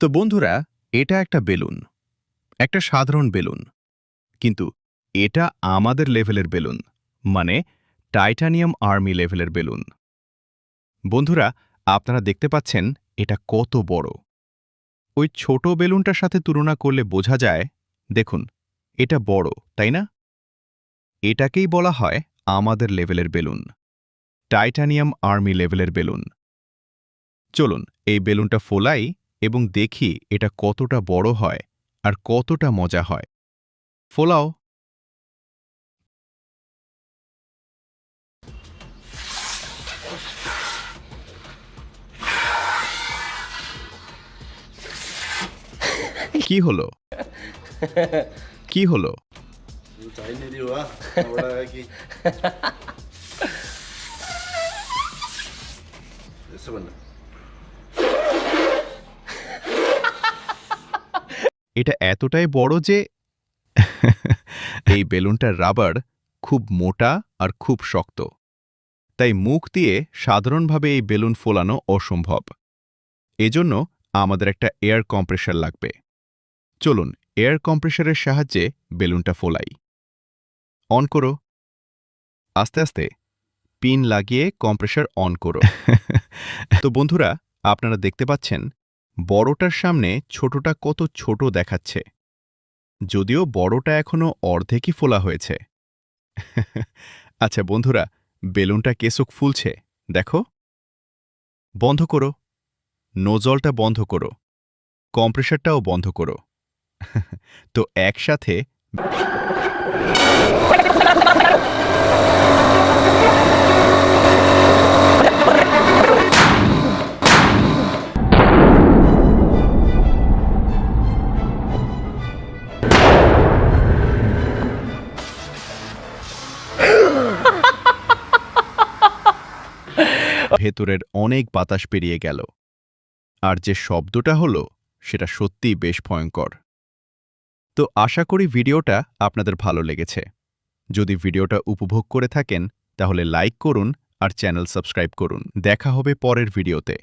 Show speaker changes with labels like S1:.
S1: তো বন্ধুরা, এটা একটা বেলুন, একটা সাধারণ বেলুন, কিন্তু এটা আমাদের লেভেলের বেলুন, মানে টাইটানিয়াম আর্মি লেভেলের বেলুন। বন্ধুরা, আপনারা দেখতে পাচ্ছেন এটা কত বড়। ওই ছোট বেলুনটার সাথে তুলনা করলে বোঝা যায়, দেখুন, এটা বড়, তাই না? এটাকেই বলা হয় আমাদের লেভেলের বেলুন, টাইটানিয়াম আর্মি লেভেলের বেলুন। চলুন এই বেলুনটা ফোলাই এবং দেখি এটা কতটা বড় হয় আর কতটা মজা হয়। ফোলাও। কি হলো? কি হলো?
S2: Chinese di ba? Wala lagi. Sebentar.
S1: এটা এতটাই বড় যে এই বেলুনটার রাবার খুব মোটা আর খুব শক্ত, তাই মুখ দিয়ে সাধারণভাবে এই বেলুন ফোলানো অসম্ভব। এজন্য আমাদের একটা এয়ার কম্প্রেসার লাগবে। চলুন এয়ার কম্প্রেসারের সাহায্যে বেলুনটা ফোলাই। অন করো। আস্তে আস্তে পিন লাগিয়ে কম্প্রেসার অন করো। তো বন্ধুরা, আপনারা দেখতে পাচ্ছেন বড়টার সামনে ছোটটা কত ছোট দেখাচ্ছে, যদিও বড়টা এখনো অর্ধেকই ফোলা হয়েছে। আচ্ছা বন্ধুরা, বেলুনটা কেসুক ফুলছে, দেখো। বন্ধ করো। নোজলটা বন্ধ করো। কম্প্রেসারটাও বন্ধ করো। তো একসাথে ভেতরের অনেক বাতাস পেরিয়ে গেল, আর যে শব্দটা হলো সেটা সত্যিই বেশ ভয়ঙ্কর। তো আশা করি ভিডিওটা আপনাদের ভালো লেগেছে। যদি ভিডিওটা উপভোগ করে থাকেন তাহলে লাইক করুন আর চ্যানেল সাবস্ক্রাইব করুন। দেখা হবে পরের ভিডিওতে।